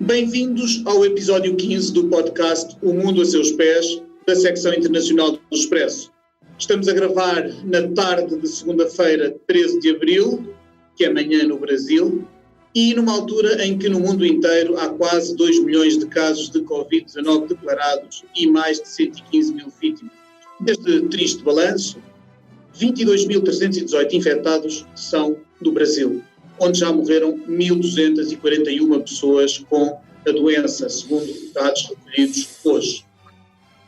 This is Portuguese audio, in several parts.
Bem-vindos ao episódio 15 do podcast O Mundo a Seus Pés, da secção internacional do Expresso. Estamos a gravar na tarde de segunda-feira, 13 de abril, que é amanhã no Brasil, e numa altura em que no mundo inteiro há quase 2 milhões de casos de Covid-19 declarados e mais de 115 mil vítimas. Deste triste balanço, 22.318 infectados são do Brasil, onde já morreram 1.241 pessoas com a doença, segundo dados recolhidos hoje.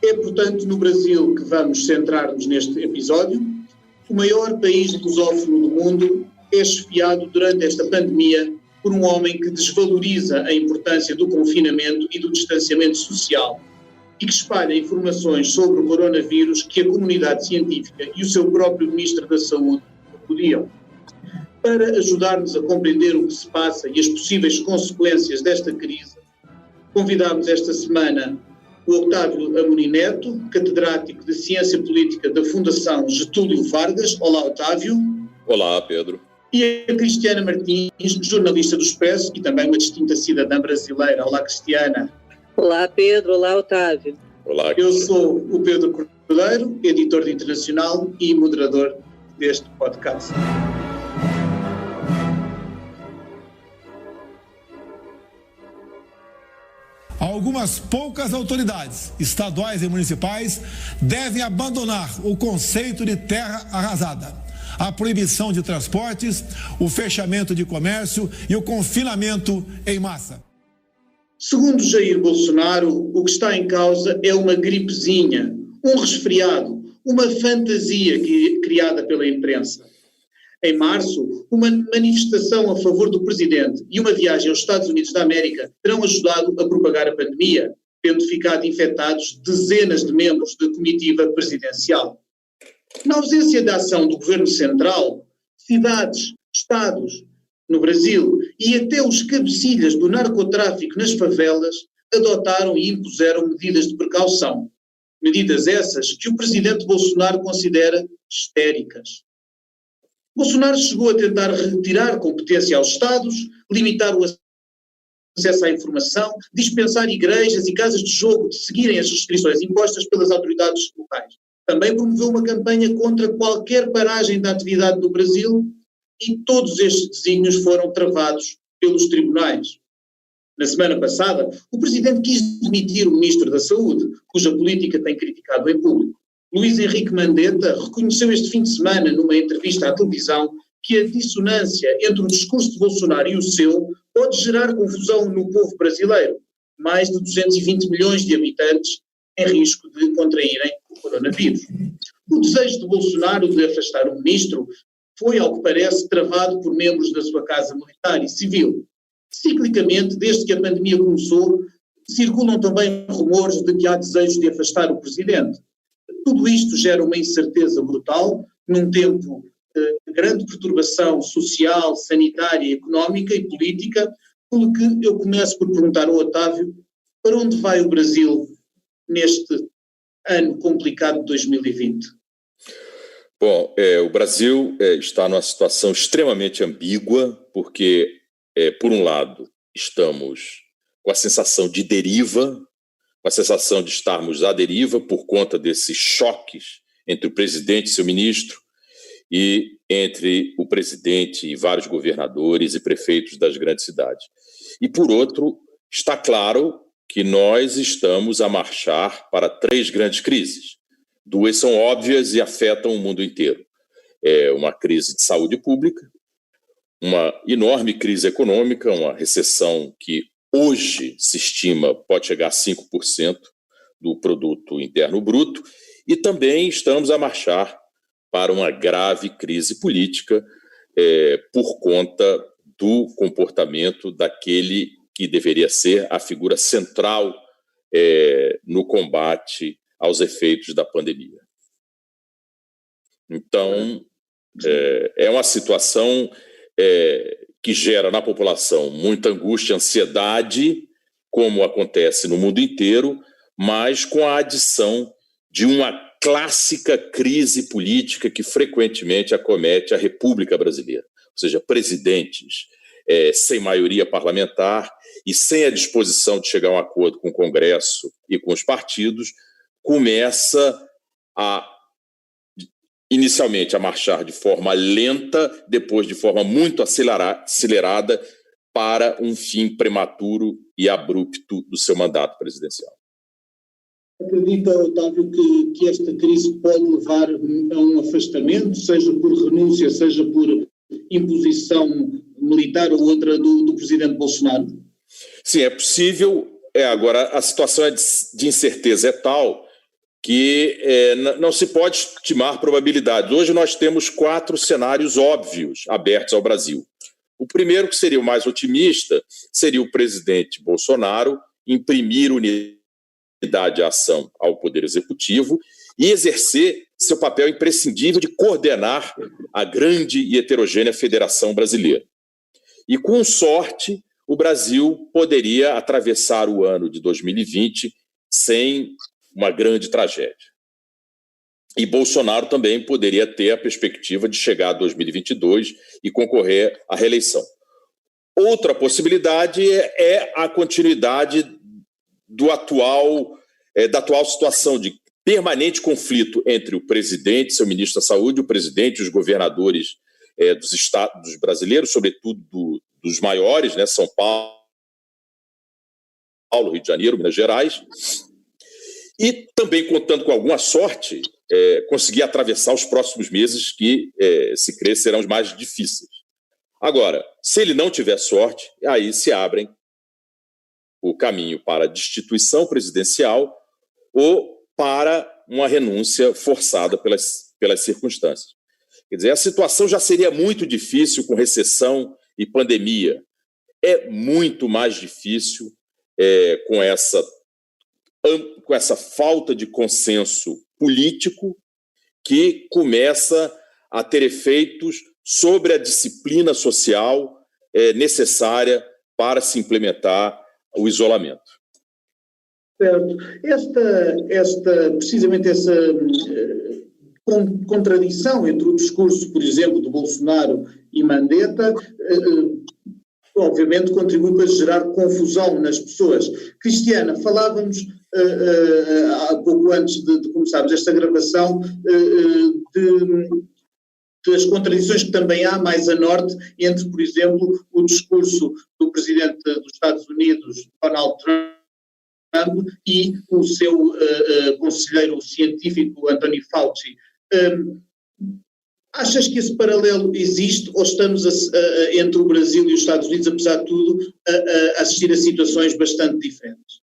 É, portanto, no Brasil que vamos centrar-nos neste episódio. O maior país lusófono do mundo é chefiado durante esta pandemia por um homem que desvaloriza a importância do confinamento e do distanciamento social e que espalha informações sobre o coronavírus que a comunidade científica e o seu próprio Ministro da Saúde podiam. Para ajudar-nos a compreender o que se passa e as possíveis consequências desta crise, convidámos esta semana o Otávio Amorim Neto, catedrático de Ciência Política da Fundação Getúlio Vargas. Olá, Otávio. Olá, Pedro. E a Cristiana Martins, jornalista do Expresso e também uma distinta cidadã brasileira. Olá, Cristiana. Olá, Pedro. Olá, Otávio. Olá. Eu sou o Pedro Cordeiro, editor de Internacional e moderador deste podcast. Algumas poucas autoridades, estaduais e municipais, devem abandonar o conceito de terra arrasada, a proibição de transportes, o fechamento de comércio e o confinamento em massa. Segundo Jair Bolsonaro, o que está em causa é uma gripezinha, um resfriado, uma fantasia criada pela imprensa. Em março, uma manifestação a favor do presidente e uma viagem aos Estados Unidos da América terão ajudado a propagar a pandemia, tendo ficado infectados dezenas de membros da comitiva presidencial. Na ausência da ação do governo central, cidades, estados, no Brasil e até os cabecilhas do narcotráfico nas favelas adotaram e impuseram medidas de precaução. Medidas essas que o presidente Bolsonaro considera histéricas. Bolsonaro chegou a tentar retirar competência aos Estados, limitar o acesso à informação, dispensar igrejas e casas de jogo de seguirem as restrições impostas pelas autoridades locais. Também promoveu uma campanha contra qualquer paragem da atividade no Brasil e todos estes desígnios foram travados pelos tribunais. Na semana passada, o presidente quis demitir o Ministro da Saúde, cuja política tem criticado em público. Luís Henrique Mandetta reconheceu este fim de semana, numa entrevista à televisão, que a dissonância entre o discurso de Bolsonaro e o seu pode gerar confusão no povo brasileiro, mais de 220 milhões de habitantes em risco de contraírem o coronavírus. O desejo de Bolsonaro de afastar o ministro foi, ao que parece, travado por membros da sua casa militar e civil. Ciclicamente, desde que a pandemia começou, circulam também rumores de que há desejos de afastar o presidente. Tudo isto gera uma incerteza brutal, num tempo de grande perturbação social, sanitária, económica e política, pelo que eu começo por perguntar ao Otávio, para onde vai o Brasil neste ano complicado de 2020? Bom, o Brasil está numa situação extremamente ambígua, porque, por um lado, estamos com a sensação de deriva, com a sensação de estarmos à deriva por conta desses choques entre o presidente e seu ministro e entre o presidente e vários governadores e prefeitos das grandes cidades. E, por outro, está claro que nós estamos a marchar para 3 grandes crises. 2 são óbvias e afetam o mundo inteiro. É uma crise de saúde pública, uma enorme crise econômica, uma recessão que hoje se estima pode chegar a 5% do produto interno bruto, e também estamos a marchar para uma grave crise política por conta do comportamento daquele que deveria ser a figura central no combate aos efeitos da pandemia. Então, é uma situação que gera na população muita angústia, ansiedade, como acontece no mundo inteiro, mas com a adição de uma clássica crise política que frequentemente acomete a República Brasileira. Ou seja, presidentes, sem maioria parlamentar e sem a disposição de chegar a um acordo com o Congresso e com os partidos, começa inicialmente a marchar de forma lenta, depois de forma muito acelerada, para um fim prematuro e abrupto do seu mandato presidencial. Acredita, Otávio, que esta crise pode levar a um afastamento, seja por renúncia, seja por imposição militar ou outra do presidente Bolsonaro? Sim, é possível. Agora, a situação de incerteza é tal que não se pode estimar probabilidades. Hoje nós temos 4 cenários óbvios abertos ao Brasil. O primeiro, que seria o mais otimista, seria o presidente Bolsonaro imprimir unidade de ação ao Poder Executivo e exercer seu papel imprescindível de coordenar a grande e heterogênea Federação Brasileira. E, com sorte, o Brasil poderia atravessar o ano de 2020 sem uma grande tragédia. E Bolsonaro também poderia ter a perspectiva de chegar a 2022 e concorrer à reeleição. Outra possibilidade é a continuidade da atual situação de permanente conflito entre o presidente, seu ministro da Saúde, o presidente e os governadores dos estados brasileiros, sobretudo dos maiores, né, São Paulo, Rio de Janeiro, Minas Gerais, e também, contando com alguma sorte, conseguir atravessar os próximos meses que, se crê, serão os mais difíceis. Agora, se ele não tiver sorte, aí se abrem o caminho para a destituição presidencial ou para uma renúncia forçada pelas circunstâncias. Quer dizer, a situação já seria muito difícil com recessão e pandemia. É muito mais difícil com essa falta de consenso político que começa a ter efeitos sobre a disciplina social necessária para se implementar o isolamento. Certo. Precisamente essa contradição entre o discurso, por exemplo, de Bolsonaro e Mandetta, obviamente contribui para gerar confusão nas pessoas. Cristiana, falávamos há pouco antes de começarmos esta gravação das contradições que também há mais a norte entre, por exemplo, o discurso do presidente dos Estados Unidos, Donald Trump, e o seu conselheiro científico, Anthony Fauci. Achas que esse paralelo existe ou estamos entre o Brasil e os Estados Unidos, apesar de tudo, a assistir a situações bastante diferentes?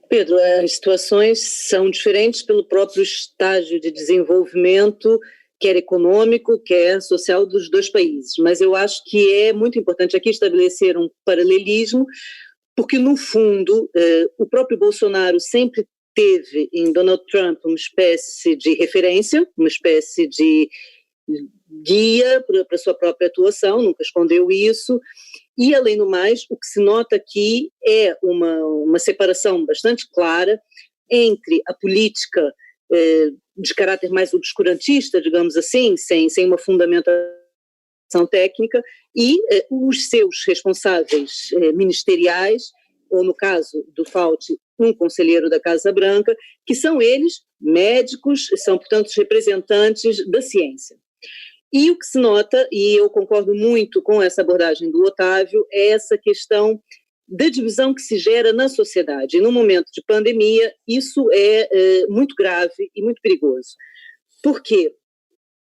Pedro, as situações são diferentes pelo próprio estágio de desenvolvimento, quer econômico, quer social dos dois países. Mas eu acho que é muito importante aqui estabelecer um paralelismo, porque, no fundo, o próprio Bolsonaro sempre teve em Donald Trump uma espécie de referência, uma espécie de guia para a sua própria atuação, nunca escondeu isso, e, além do mais, o que se nota aqui é uma separação bastante clara entre a política de caráter mais obscurantista, digamos assim, sem uma fundamentação técnica, e os seus responsáveis ministeriais, ou no caso do Fauci, um conselheiro da Casa Branca, que são eles médicos, são, portanto, representantes da ciência. E o que se nota, e eu concordo muito com essa abordagem do Otávio, é essa questão da divisão que se gera na sociedade. E no momento de pandemia, isso é muito grave e muito perigoso. Por quê?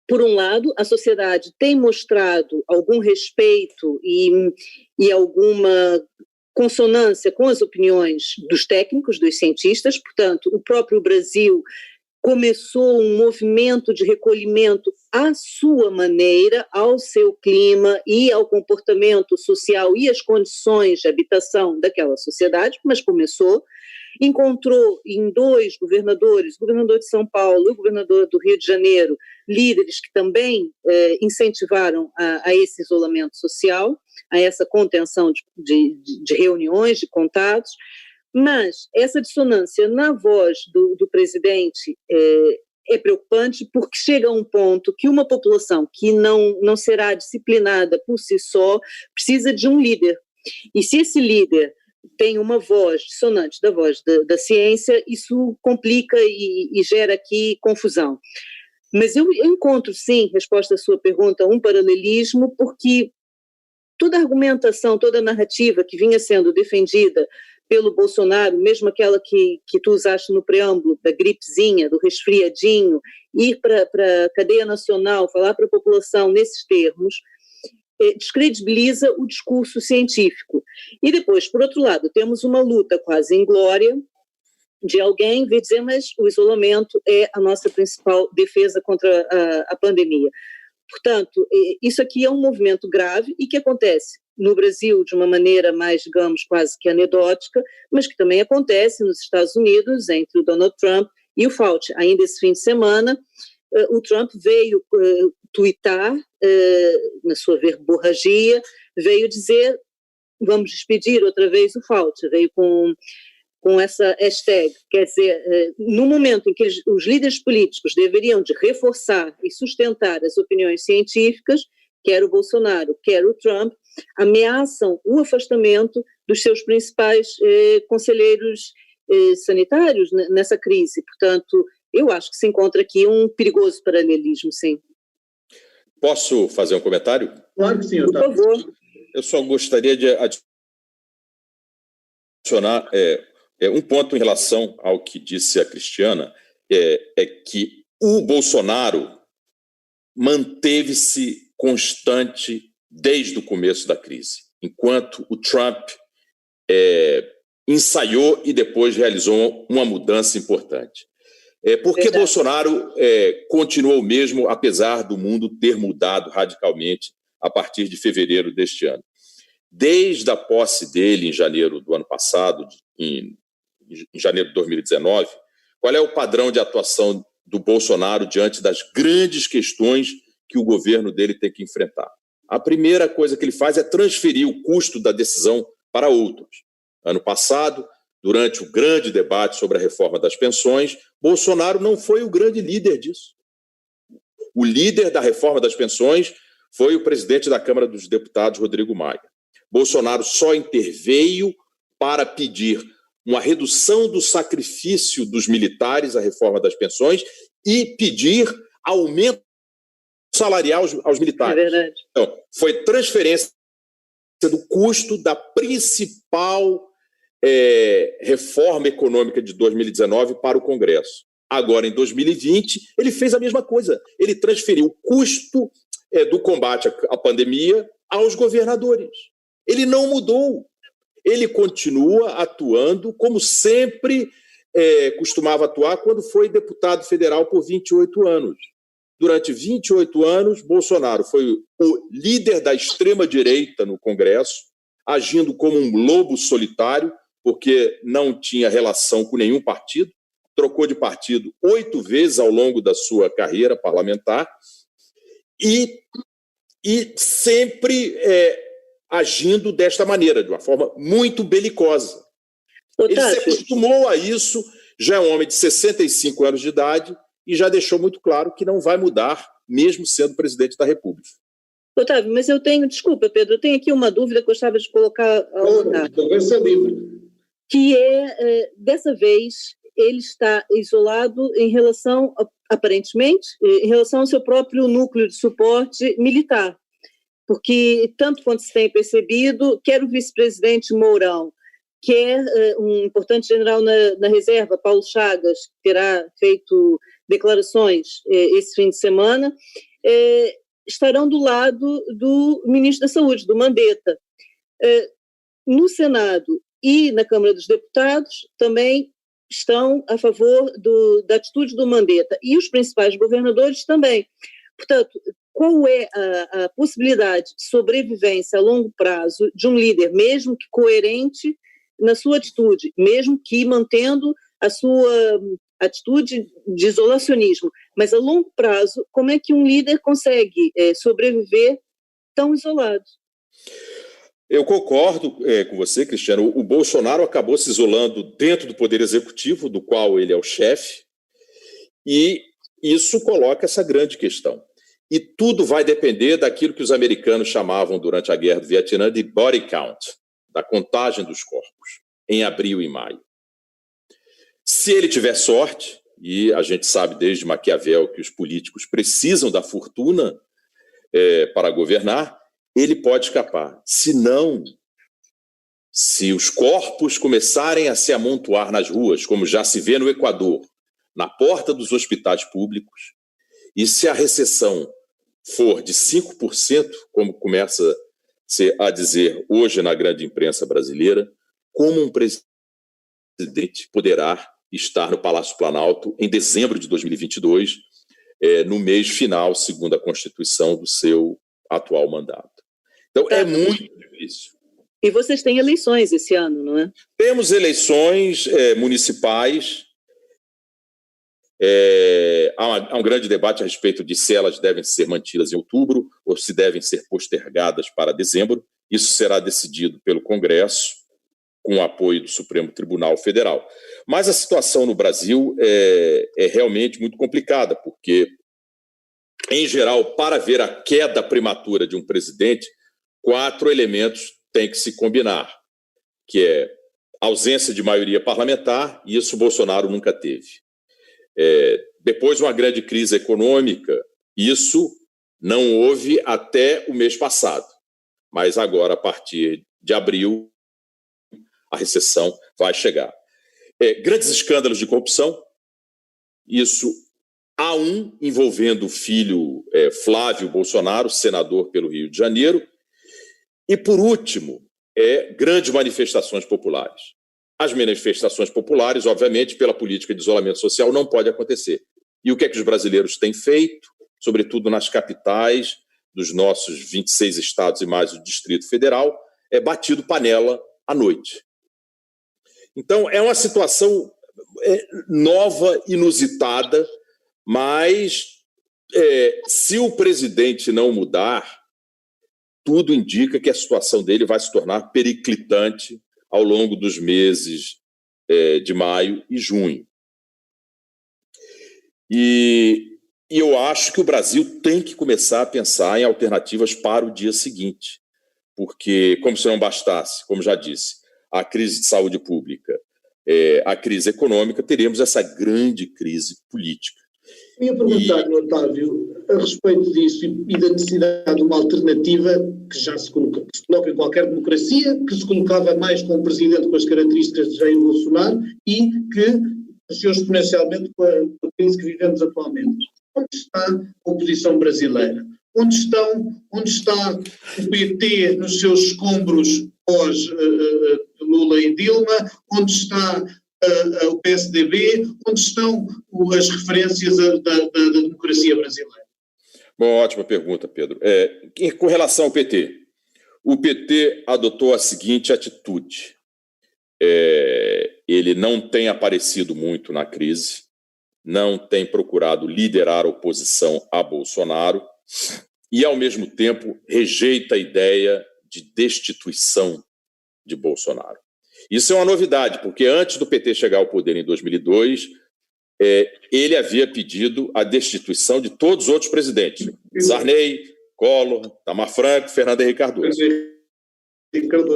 Por um lado, a sociedade tem mostrado algum respeito e alguma consonância com as opiniões dos técnicos, dos cientistas, portanto, o próprio Brasil começou um movimento de recolhimento à sua maneira, ao seu clima e ao comportamento social e às condições de habitação daquela sociedade, mas começou, encontrou em 2 governadores, o governador de São Paulo e o governador do Rio de Janeiro, líderes que também incentivaram a esse isolamento social, a essa contenção de reuniões, de contatos, mas essa dissonância na voz do presidente é preocupante porque chega a um ponto que uma população que não será disciplinada por si só precisa de um líder. E se esse líder tem uma voz dissonante da voz da ciência, isso complica e gera aqui confusão. Mas eu encontro, sim, resposta à sua pergunta, um paralelismo, porque toda a argumentação, toda a narrativa que vinha sendo defendida pelo Bolsonaro, mesmo aquela que tu usaste no preâmbulo, da gripezinha, do resfriadinho, ir para a cadeia nacional, falar para a população nesses termos, descredibiliza o discurso científico. E depois, por outro lado, temos uma luta quase inglória de alguém vir dizer, mas o isolamento é a nossa principal defesa contra a pandemia. Portanto, isso aqui é um movimento grave e que acontece no Brasil de uma maneira mais, digamos, quase que anedótica, mas que também acontece nos Estados Unidos, entre o Donald Trump e o Fauci. Ainda esse fim de semana, o Trump veio tuitar, na sua verborragia, veio dizer, vamos despedir outra vez o Fauci, veio com essa hashtag, quer dizer, no momento em que os líderes políticos deveriam de reforçar e sustentar as opiniões científicas, quer o Bolsonaro, quer o Trump, ameaçam o afastamento dos seus principais conselheiros sanitários nessa crise. Portanto, eu acho que se encontra aqui um perigoso paralelismo, sim. Posso fazer um comentário? Claro que sim, Otávio. Por favor. Eu só gostaria de adicionar um ponto em relação ao que disse a Cristiana, é que o Bolsonaro manteve-se constante desde o começo da crise, enquanto o Trump ensaiou e depois realizou uma mudança importante. Por que Bolsonaro continuou mesmo, apesar do mundo ter mudado radicalmente a partir de fevereiro deste ano? Desde a posse dele em janeiro do ano passado, em janeiro de 2019, qual é o padrão de atuação do Bolsonaro diante das grandes questões que o governo dele tem que enfrentar? A primeira coisa que ele faz é transferir o custo da decisão para outros. Ano passado, durante o grande debate sobre a reforma das pensões, Bolsonaro não foi o grande líder disso. O líder da reforma das pensões foi o presidente da Câmara dos Deputados, Rodrigo Maia. Bolsonaro só interveio para pedir uma redução do sacrifício dos militares à reforma das pensões e pedir aumento salarial aos militares. É verdade. Então, foi transferência do custo da principal reforma econômica de 2019 para o Congresso. Agora, em 2020, ele fez a mesma coisa. Ele transferiu o custo do combate à pandemia aos governadores. Ele não mudou. Ele continua atuando como sempre costumava atuar quando foi deputado federal por 28 anos. Durante 28 anos, Bolsonaro foi o líder da extrema-direita no Congresso, agindo como um lobo solitário, porque não tinha relação com nenhum partido, trocou de partido 8 vezes ao longo da sua carreira parlamentar e sempre agindo desta maneira, de uma forma muito belicosa. Ele se acostumou a isso, já é um homem de 65 anos de idade e já deixou muito claro que não vai mudar, mesmo sendo presidente da República. Otávio, mas desculpa, Pedro, eu tenho aqui uma dúvida que eu gostava de colocar ao Otávio. Talvez seja livre. Que dessa vez, ele está isolado em relação, aparentemente, em relação ao seu próprio núcleo de suporte militar. Porque, tanto quanto se tem percebido, quer o vice-presidente Mourão, quer um importante general na reserva, Paulo Chagas, que terá feito declarações esse fim de semana, estarão do lado do ministro da Saúde, do Mandetta. No Senado e na Câmara dos Deputados também estão a favor da atitude do Mandetta, e os principais governadores também. Portanto, qual é a possibilidade de sobrevivência a longo prazo de um líder, mesmo que coerente na sua atitude, mesmo que mantendo a sua atitude de isolacionismo, mas a longo prazo, como é que um líder consegue sobreviver tão isolado? Eu concordo com você, Cristiano. O Bolsonaro acabou se isolando dentro do Poder Executivo, do qual ele é o chefe, e isso coloca essa grande questão. E tudo vai depender daquilo que os americanos chamavam durante a Guerra do Vietnã de body count, da contagem dos corpos, em abril e maio. Se ele tiver sorte, e a gente sabe desde Maquiavel que os políticos precisam da fortuna para governar, ele pode escapar. Se não, se os corpos começarem a se amontoar nas ruas, como já se vê no Equador, na porta dos hospitais públicos, e se a recessão for de 5%, como começa-se a dizer hoje na grande imprensa brasileira, como um presidente poderá estar no Palácio Planalto em dezembro de 2022, no mês final, segundo a Constituição, do seu atual mandato. Então, é muito difícil. E vocês têm eleições esse ano, não é? Temos eleições municipais. Há um grande debate a respeito de se elas devem ser mantidas em outubro ou se devem ser postergadas para dezembro. Isso será decidido pelo Congresso, com o apoio do Supremo Tribunal Federal. Mas a situação no Brasil é realmente muito complicada, porque, em geral, para ver a queda prematura de um presidente, 4 elementos têm que se combinar, que é ausência de maioria parlamentar, e isso Bolsonaro nunca teve. Depois, uma grande crise econômica, isso não houve até o mês passado, mas agora, a partir de abril, a recessão vai chegar. Grandes escândalos de corrupção, isso há um envolvendo o filho Flávio Bolsonaro, senador pelo Rio de Janeiro, e, por último, grandes manifestações populares. As manifestações populares, obviamente, pela política de isolamento social, não pode acontecer. E o que é que os brasileiros têm feito, sobretudo nas capitais dos nossos 26 estados e mais o Distrito Federal, batido panela à noite. Então, é uma situação nova, inusitada, mas se o presidente não mudar, tudo indica que a situação dele vai se tornar periclitante ao longo dos meses de maio e junho. E eu acho que o Brasil tem que começar a pensar em alternativas para o dia seguinte, porque, como se não bastasse, como já disse, a crise de saúde pública, a crise econômica, teremos essa grande crise política. Eu ia perguntar-lhe, Otávio, a respeito disso e da necessidade de uma alternativa que já se coloca em qualquer democracia, que se colocava mais com um presidente com as características de Jair Bolsonaro e que cresceu exponencialmente com a crise que vivemos atualmente. Onde está a oposição brasileira? Onde está o PT nos seus escombros pós Lula e Dilma? Onde está o PSDB? Onde estão as referências da democracia brasileira? Bom, ótima pergunta, Pedro. Com relação ao PT, o PT adotou a seguinte atitude. Ele não tem aparecido muito na crise, não tem procurado liderar a oposição a Bolsonaro e, ao mesmo tempo, rejeita a ideia de destituição de Bolsonaro. Isso é uma novidade, porque antes do PT chegar ao poder em 2002, ele havia pedido a destituição de todos os outros presidentes. Sarney, Collor, Itamar Franco, Fernando Henrique Cardoso.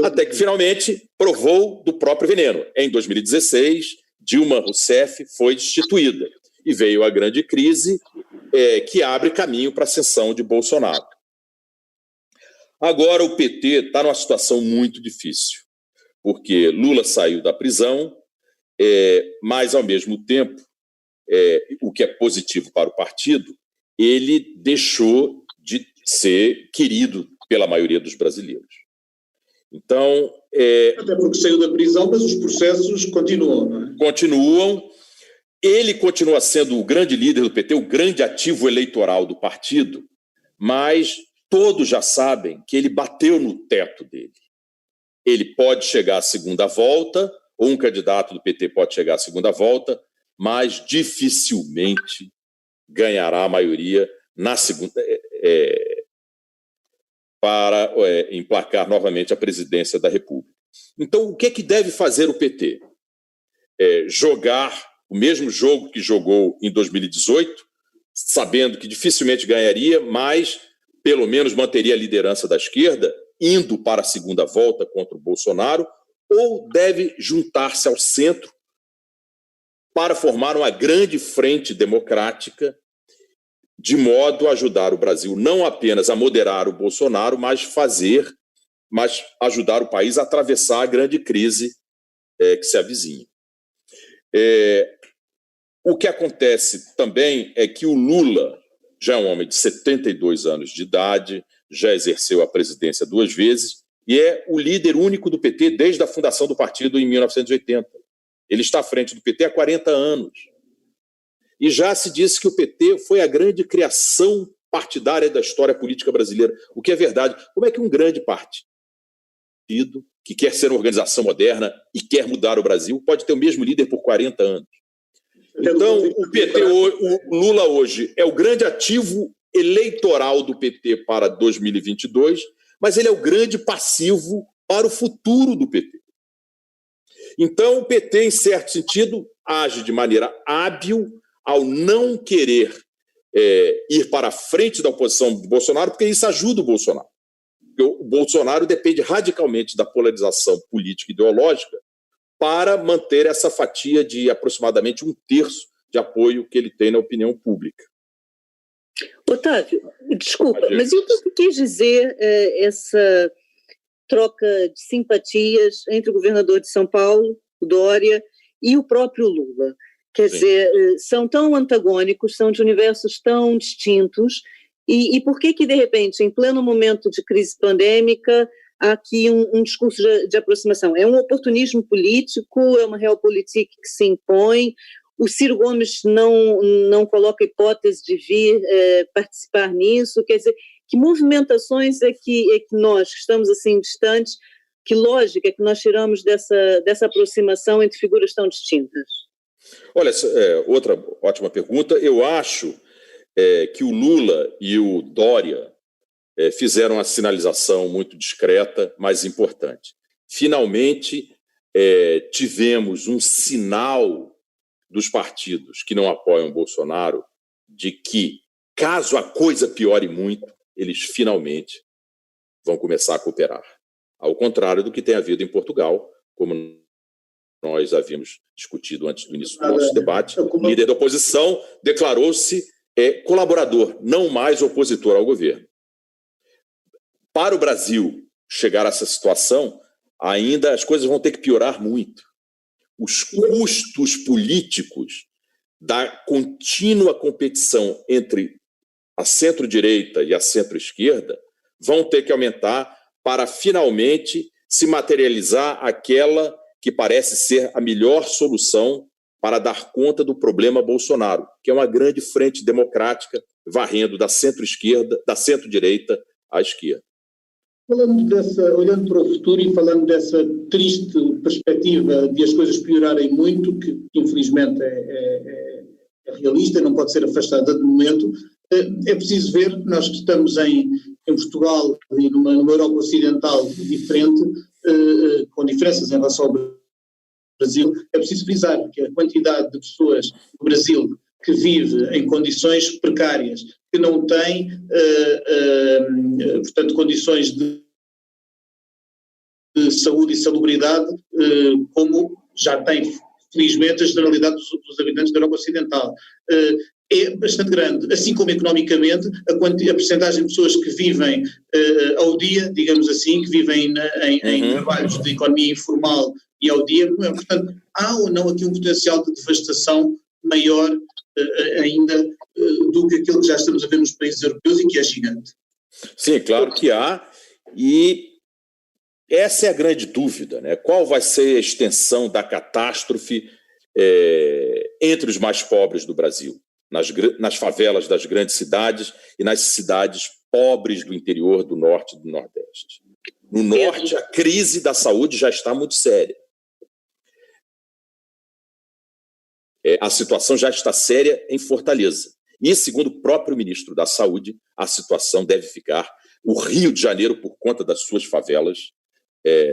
Até que, finalmente, provou do próprio veneno. Em 2016, Dilma Rousseff foi destituída e veio a grande crise que abre caminho para a ascensão de Bolsonaro. Agora o PT está numa situação muito difícil, porque Lula saiu da prisão, mas, ao mesmo tempo, o que é positivo para o partido, ele deixou de ser querido pela maioria dos brasileiros. Então, até porque saiu da prisão, mas os processos continuam, não é? Continuam. Ele continua sendo o grande líder do PT, o grande ativo eleitoral do partido, mas todos já sabem que ele bateu no teto dele. Ele pode chegar à segunda volta, ou um candidato do PT pode chegar à segunda volta, mas dificilmente ganhará a maioria na segunda, para emplacar novamente a presidência da República. Então, o que é que deve fazer o PT? Jogar o mesmo jogo que jogou em 2018, sabendo que dificilmente ganharia, mas pelo menos manteria a liderança da esquerda, indo para a segunda volta contra o Bolsonaro, ou deve juntar-se ao centro para formar uma grande frente democrática, de modo a ajudar o Brasil não apenas a moderar o Bolsonaro, mas ajudar o país a atravessar a grande crise que se avizinha. O que acontece também é que o Lula já é um homem de 72 anos de idade, já exerceu a presidência 2 vezes e é o líder único do PT desde a fundação do partido em 1980. Ele está à frente do PT há 40 anos. E já se disse que o PT foi a grande criação partidária da história política brasileira, o que é verdade. Como é que um grande partido que quer ser uma organização moderna e quer mudar o Brasil pode ter o mesmo líder por 40 anos? Então, o PT, o Lula hoje é o grande ativo eleitoral do PT para 2022, mas ele é o grande passivo para o futuro do PT. Então, o PT, em certo sentido, age de maneira hábil ao não querer ir para a frente da oposição do Bolsonaro, porque isso ajuda o Bolsonaro. O Bolsonaro depende radicalmente da polarização política e ideológica para manter essa fatia de aproximadamente 1/3 de apoio que ele tem na opinião pública. Otávio, desculpa, mas o que quis dizer essa troca de simpatias entre o governador de São Paulo, o Dória, e o próprio Lula? Quer dizer, são tão antagônicos, são de universos tão distintos, e por que de repente, em pleno momento de crise pandêmica, há aqui um discurso de aproximação? É um oportunismo político, é uma realpolitik que se impõe? O Ciro Gomes não coloca hipótese de vir participar nisso? Quer dizer, que movimentações é que nós, que estamos assim distantes, que lógica é que nós tiramos dessa aproximação entre figuras tão distintas? Olha, outra ótima pergunta. Eu acho que o Lula e o Dória fizeram uma sinalização muito discreta, mas importante. Finalmente, tivemos um sinal dos partidos que não apoiam Bolsonaro de que, caso a coisa piore muito, eles finalmente vão começar a cooperar. Ao contrário do que tem havido em Portugal, como nós havíamos discutido antes do início do nosso debate, o líder da oposição declarou-se colaborador, não mais opositor ao governo. Para o Brasil chegar a essa situação, ainda as coisas vão ter que piorar muito. Os custos políticos da contínua competição entre a centro-direita e a centro-esquerda vão ter que aumentar para finalmente se materializar aquela que parece ser a melhor solução para dar conta do problema Bolsonaro, que é uma grande frente democrática varrendo da centro-esquerda, da centro-direita à esquerda. Olhando para o futuro e falando dessa triste perspectiva de as coisas piorarem muito, que infelizmente é realista, não pode ser afastada de momento, é preciso ver, nós que estamos em Portugal e numa Europa Ocidental diferente, com diferenças em relação ao Brasil, é preciso frisar que a quantidade de pessoas no Brasil que vive em condições precárias, que não tem, portanto, condições de saúde e salubridade, como já tem, felizmente, a generalidade dos habitantes da Europa Ocidental. É bastante grande, assim como economicamente, a percentagem de pessoas que vivem ao dia, digamos assim, que vivem em trabalhos de economia informal e ao dia, portanto, há ou não aqui um potencial de devastação maior ainda do que aquilo que já estamos a ver nos países europeus e que é gigante. Sim, claro que há, e essa é a grande dúvida, né? Qual vai ser a extensão da catástrofe entre os mais pobres do Brasil, nas favelas das grandes cidades e nas cidades pobres do interior, do norte e do nordeste. No norte, a crise da saúde já está muito séria. A situação já está séria em Fortaleza. E, segundo o próprio ministro da Saúde, a situação deve ficar... O Rio de Janeiro, por conta das suas favelas,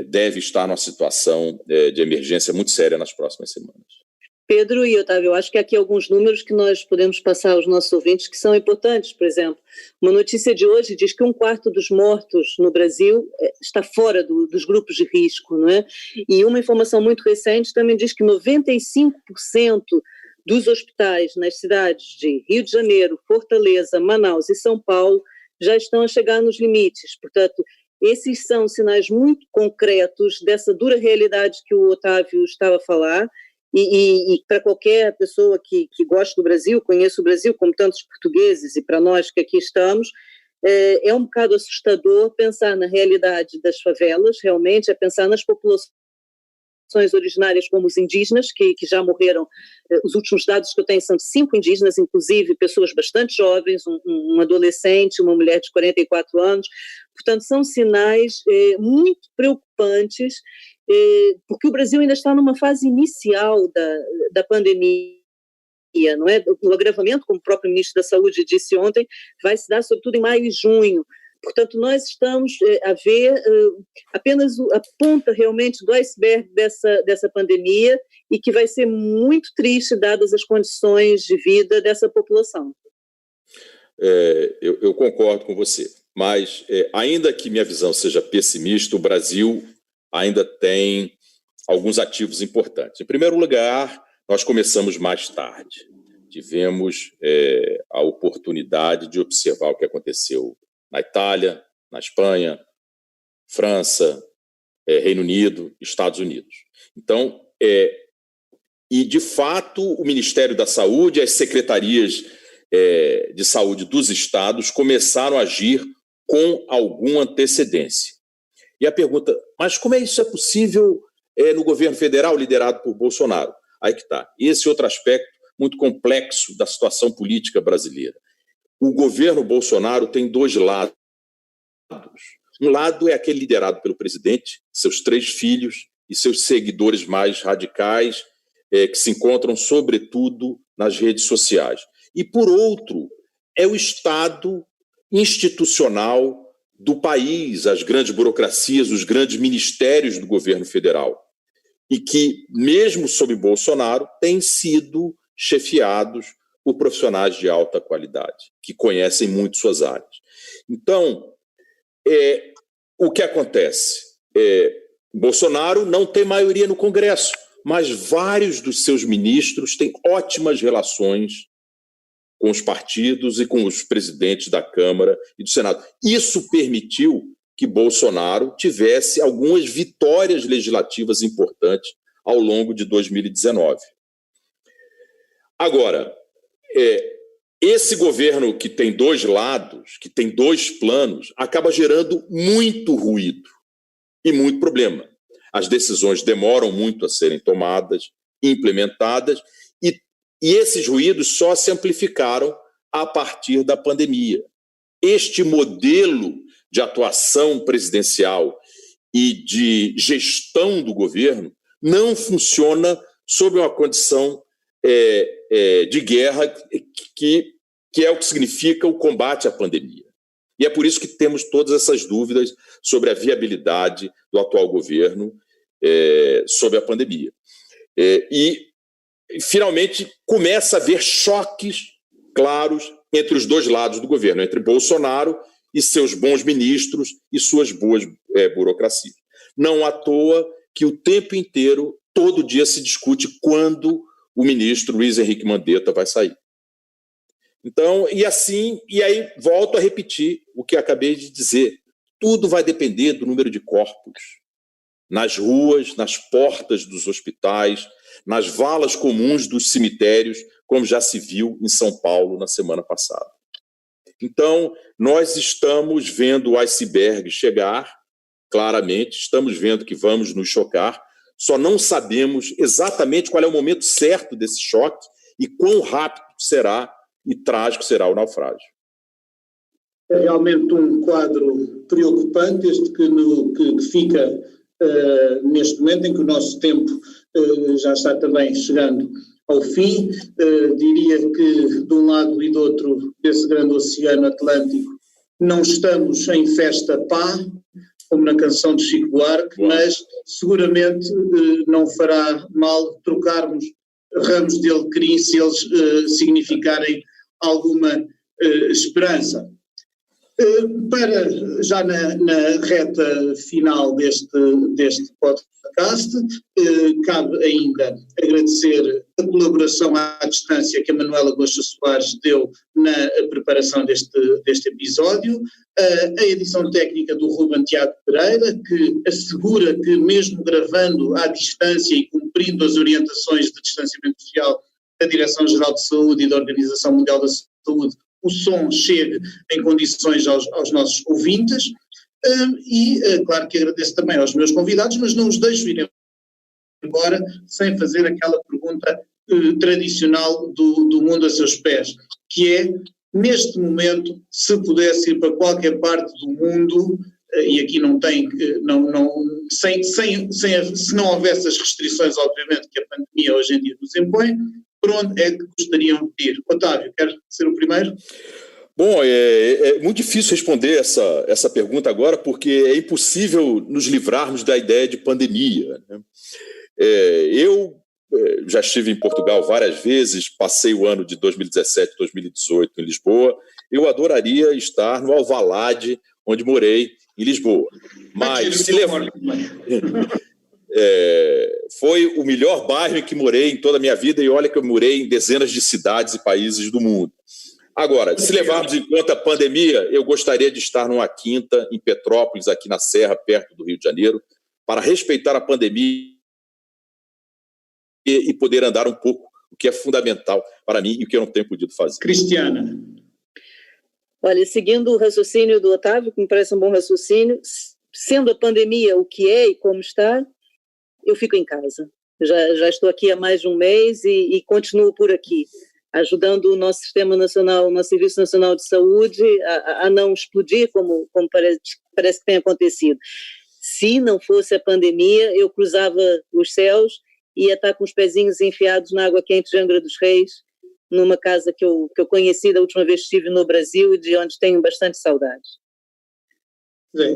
deve estar numa situação de emergência muito séria nas próximas semanas. Pedro e Otávio, eu acho que há aqui alguns números que nós podemos passar aos nossos ouvintes que são importantes. Por exemplo, uma notícia de hoje diz que 1/4 dos mortos no Brasil está fora dos grupos de risco, não é? E uma informação muito recente também diz que 95% dos hospitais nas cidades de Rio de Janeiro, Fortaleza, Manaus e São Paulo já estão a chegar nos limites. Portanto, esses são sinais muito concretos dessa dura realidade que o Otávio estava a falar. E para qualquer pessoa que goste do Brasil, conheça o Brasil, como tantos portugueses, e para nós que aqui estamos, é um bocado assustador pensar na realidade das favelas, realmente, é pensar nas populações originárias como os indígenas, que já morreram. Os últimos dados que eu tenho são de 5 indígenas, inclusive pessoas bastante jovens, um adolescente, uma mulher de 44 anos. Portanto, são sinais muito preocupantes, porque o Brasil ainda está numa fase inicial da pandemia, não é? O agravamento, como o próprio ministro da Saúde disse ontem, vai se dar sobretudo em maio e junho. Portanto, nós estamos a ver apenas a ponta realmente do iceberg dessa pandemia, e que vai ser muito triste dadas as condições de vida dessa população. Eu concordo com você, mas ainda que minha visão seja pessimista, o Brasil ainda tem alguns ativos importantes. Em primeiro lugar, nós começamos mais tarde. Tivemos a oportunidade de observar o que aconteceu na Itália, na Espanha, França, Reino Unido, Estados Unidos. Então, e de fato, o Ministério da Saúde, as secretarias de saúde dos estados começaram a agir com alguma antecedência. E a pergunta, mas como isso é possível no governo federal liderado por Bolsonaro? Aí que está. Esse outro aspecto muito complexo da situação política brasileira. O governo Bolsonaro tem 2 lados. Um lado é aquele liderado pelo presidente, seus 3 filhos e seus seguidores mais radicais, que se encontram sobretudo nas redes sociais. E, por outro, é o Estado institucional do país, as grandes burocracias, os grandes ministérios do governo federal, e que, mesmo sob Bolsonaro, têm sido chefiados por profissionais de alta qualidade, que conhecem muito suas áreas. Então, o que acontece? Bolsonaro não tem maioria no Congresso, mas vários dos seus ministros têm ótimas relações com os partidos e com os presidentes da Câmara e do Senado. Isso permitiu que Bolsonaro tivesse algumas vitórias legislativas importantes ao longo de 2019. Agora, esse governo que tem 2 lados, que tem 2 planos, acaba gerando muito ruído e muito problema. As decisões demoram muito a serem tomadas, implementadas, e esses ruídos só se amplificaram a partir da pandemia. Este modelo de atuação presidencial e de gestão do governo não funciona sob uma condição de guerra, que é o que significa o combate à pandemia. E é por isso que temos todas essas dúvidas sobre a viabilidade do atual governo sobre a pandemia. E, finalmente, começa a haver choques claros entre os 2 lados do governo, entre Bolsonaro e seus bons ministros e suas boas burocracias. Não à toa que o tempo inteiro, todo dia, se discute quando o ministro Luiz Henrique Mandetta vai sair. Então, e aí volto a repetir o que acabei de dizer. Tudo vai depender do número de corpos nas ruas, nas portas dos hospitais, nas valas comuns dos cemitérios, como já se viu em São Paulo na semana passada. Então, nós estamos vendo o iceberg chegar, claramente, estamos vendo que vamos nos chocar, só não sabemos exatamente qual é o momento certo desse choque e quão rápido será e trágico será o naufrágio. É realmente um quadro preocupante este que fica neste momento em que o nosso tempo já está também chegando ao fim. Diria que de um lado e do outro desse grande oceano Atlântico não estamos em festa pá, como na canção de Chico Buarque, mas seguramente não fará mal trocarmos ramos de alecrim se eles significarem alguma esperança. Para já na reta final deste podcast, cabe ainda agradecer a colaboração à distância que a Manuela Gosta Soares deu na preparação deste episódio, a edição técnica do Ruben Tiago Pereira, que assegura que mesmo gravando à distância e cumprindo as orientações de distanciamento social da Direção-Geral de Saúde e da Organização Mundial da Saúde, o som chegue em condições aos nossos ouvintes, claro que agradeço também aos meus convidados, mas não os deixo ir embora sem fazer aquela pergunta tradicional do mundo a seus pés, que é, neste momento, se pudesse ir para qualquer parte do mundo, e aqui não tem, se não houvesse as restrições, obviamente, que a pandemia hoje em dia nos impõe, por onde é que gostariam de ir? Otávio, quer ser o primeiro? Bom, é muito difícil responder essa pergunta agora, porque é impossível nos livrarmos da ideia de pandemia, né? Eu já estive em Portugal várias vezes, passei o ano de 2017, 2018 em Lisboa. Eu adoraria estar no Alvalade, onde morei, em Lisboa. Mas se levar... foi o melhor bairro em que morei em toda a minha vida, e olha que eu morei em dezenas de cidades e países do mundo. Agora, se levarmos em conta a pandemia, eu gostaria de estar numa quinta em Petrópolis, aqui na Serra, perto do Rio de Janeiro, para respeitar a pandemia e poder andar um pouco, o que é fundamental para mim e o que eu não tenho podido fazer. Cristiana. Olha, seguindo o raciocínio do Otávio, que me parece um bom raciocínio, sendo a pandemia o que é e como está, eu fico em casa. Já estou aqui há mais de um mês e continuo por aqui, ajudando o nosso Sistema Nacional, o nosso Serviço Nacional de Saúde a não explodir como parece que tem acontecido. Se não fosse a pandemia, eu cruzava os céus e ia estar com os pezinhos enfiados na água quente de Angra dos Reis, numa casa que eu conheci da última vez que estive no Brasil e de onde tenho bastante saudades.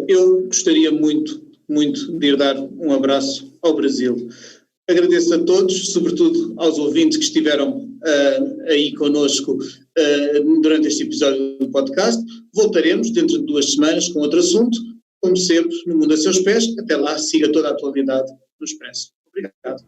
Eu gostaria muito de ir dar um abraço ao Brasil. Agradeço a todos, sobretudo aos ouvintes que estiveram aí connosco durante este episódio do podcast. Voltaremos dentro de 2 semanas com outro assunto, como sempre, no Mundo a Seus Pés. Até lá, siga toda a atualidade no Expresso. Obrigado.